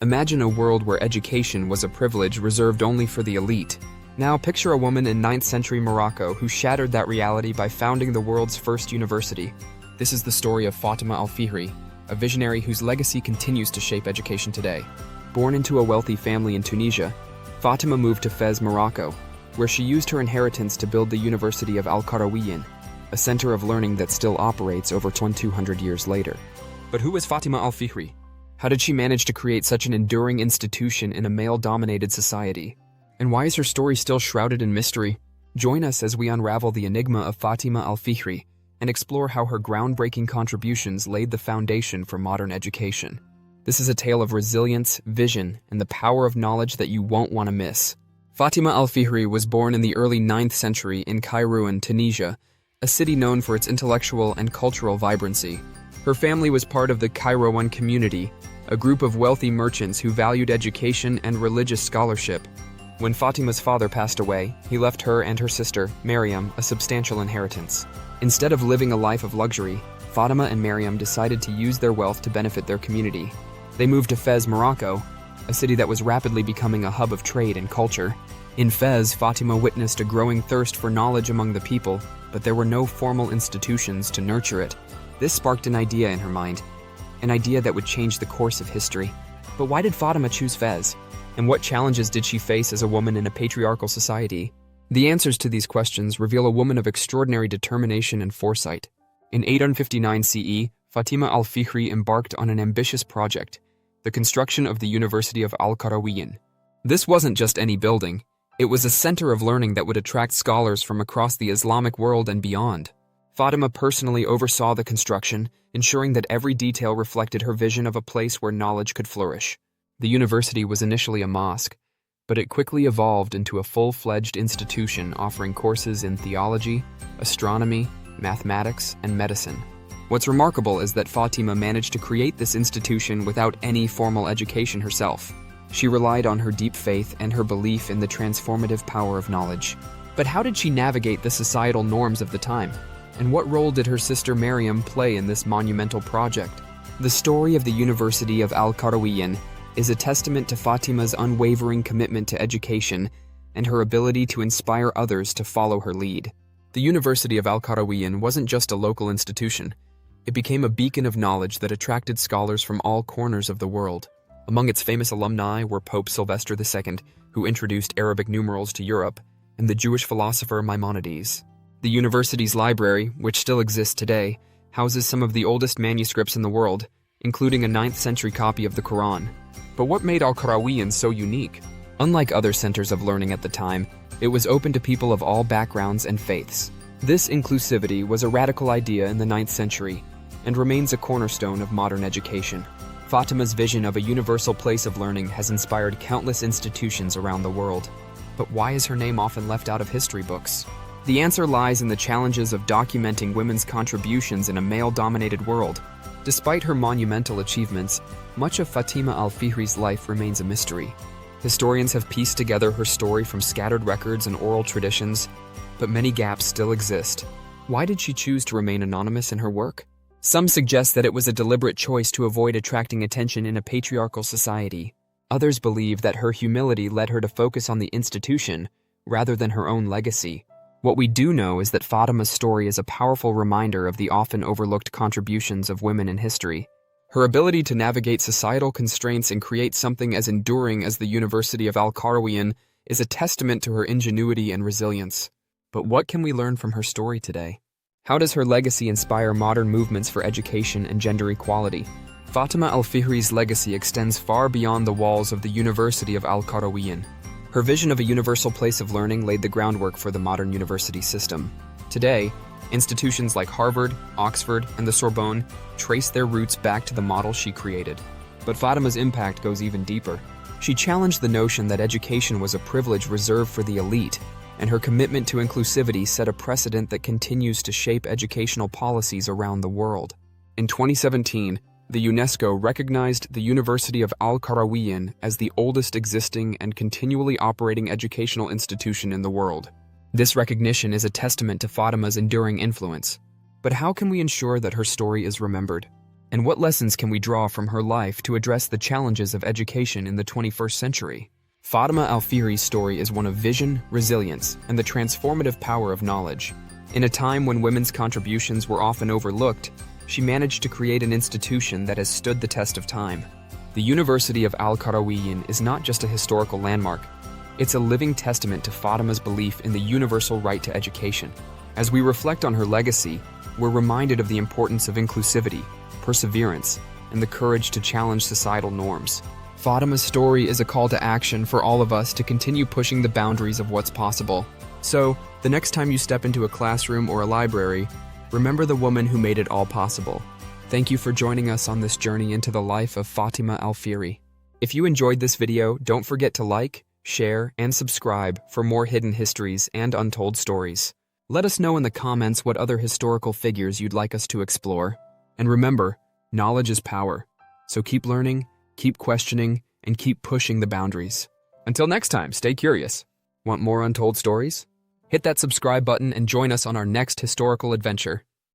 Imagine a world where education was a privilege reserved only for the elite. Now picture a woman in 9th century Morocco who shattered that reality by founding the world's first university. This is the story of Fatima al-Fihri, a visionary whose legacy continues to shape education today. Born into a wealthy family in Tunisia, Fatima moved to Fez, Morocco, where she used her inheritance to build the University of al-Qarawiyyin, a center of learning that still operates over 200 years later. But who was Fatima al-Fihri? How did she manage to create such an enduring institution in a male-dominated society? And why is her story still shrouded in mystery? Join us as we unravel the enigma of Fatima al-Fihri and explore how her groundbreaking contributions laid the foundation for modern education. This is a tale of resilience, vision, and the power of knowledge that you won't want to miss. Fatima al-Fihri was born in the early 9th century in Kairouan, Tunisia, a city known for its intellectual and cultural vibrancy. Her family was part of the Kairouan community, a group of wealthy merchants who valued education and religious scholarship. When Fatima's father passed away, he left her and her sister, Maryam, a substantial inheritance. Instead of living a life of luxury, Fatima and Maryam decided to use their wealth to benefit their community. They moved to Fez, Morocco, a city that was rapidly becoming a hub of trade and culture. In Fez, Fatima witnessed a growing thirst for knowledge among the people, but there were no formal institutions to nurture it. This sparked an idea in her mind, an idea that would change the course of history. But why did Fatima choose Fez? And what challenges did she face as a woman in a patriarchal society? The answers to these questions reveal a woman of extraordinary determination and foresight. In 859 CE, Fatima al-Fihri embarked on an ambitious project, the construction of the University of al-Qarawiyyin. This wasn't just any building. It was a center of learning that would attract scholars from across the Islamic world and beyond. Fatima personally oversaw the construction, ensuring that every detail reflected her vision of a place where knowledge could flourish. The university was initially a mosque, but it quickly evolved into a full-fledged institution offering courses in theology, astronomy, mathematics, and medicine. What's remarkable is that Fatima managed to create this institution without any formal education herself. She relied on her deep faith and her belief in the transformative power of knowledge. But how did she navigate the societal norms of the time? And what role did her sister Maryam play in this monumental project? The story of the University of al-Qarawiyyin is a testament to Fatima's unwavering commitment to education and her ability to inspire others to follow her lead. The University of al-Qarawiyyin wasn't just a local institution. It became a beacon of knowledge that attracted scholars from all corners of the world. Among its famous alumni were Pope Sylvester II, who introduced Arabic numerals to Europe, and the Jewish philosopher Maimonides. The university's library, which still exists today, houses some of the oldest manuscripts in the world, including a 9th century copy of the Quran. But what made al-Qarawiyyin so unique? Unlike other centers of learning at the time, it was open to people of all backgrounds and faiths. This inclusivity was a radical idea in the 9th century and remains a cornerstone of modern education. Fatima's vision of a universal place of learning has inspired countless institutions around the world. But why is her name often left out of history books? The answer lies in the challenges of documenting women's contributions in a male-dominated world. Despite her monumental achievements, much of Fatima al-Fihri's life remains a mystery. Historians have pieced together her story from scattered records and oral traditions, but many gaps still exist. Why did she choose to remain anonymous in her work? Some suggest that it was a deliberate choice to avoid attracting attention in a patriarchal society. Others believe that her humility led her to focus on the institution rather than her own legacy. What we do know is that Fatima's story is a powerful reminder of the often overlooked contributions of women in history. Her ability to navigate societal constraints and create something as enduring as the University of al-Qarawiyyin is a testament to her ingenuity and resilience. But what can we learn from her story today? How does her legacy inspire modern movements for education and gender equality? Fatima al-Fihri's legacy extends far beyond the walls of the University of al-Qarawiyyin. Her vision of a universal place of learning laid the groundwork for the modern university system. Today, institutions like Harvard, Oxford, and the Sorbonne trace their roots back to the model she created. But Fatima's impact goes even deeper. She challenged the notion that education was a privilege reserved for the elite, and her commitment to inclusivity set a precedent that continues to shape educational policies around the world. In 2017, the UNESCO recognized the University of al-Qarawiyyin as the oldest existing and continually operating educational institution in the world. This recognition is a testament to Fatima's enduring influence. But how can we ensure that her story is remembered? And what lessons can we draw from her life to address the challenges of education in the 21st century? Fatima al-Fihri's story is one of vision, resilience, and the transformative power of knowledge. In a time when women's contributions were often overlooked, she managed to create an institution that has stood the test of time. The University of al-Qarawiyyin is not just a historical landmark, it's a living testament to Fatima's belief in the universal right to education. As we reflect on her legacy, we're reminded of the importance of inclusivity, perseverance, and the courage to challenge societal norms. Fatima's story is a call to action for all of us to continue pushing the boundaries of what's possible. So, the next time you step into a classroom or a library, remember the woman who made it all possible. Thank you for joining us on this journey into the life of Fatima al-Fihri. If you enjoyed this video, don't forget to like, share, and subscribe for more hidden histories and untold stories. Let us know in the comments what other historical figures you'd like us to explore. And remember, knowledge is power. So keep learning, keep questioning, and keep pushing the boundaries. Until next time, stay curious. Want more untold stories? Hit that subscribe button and join us on our next historical adventure.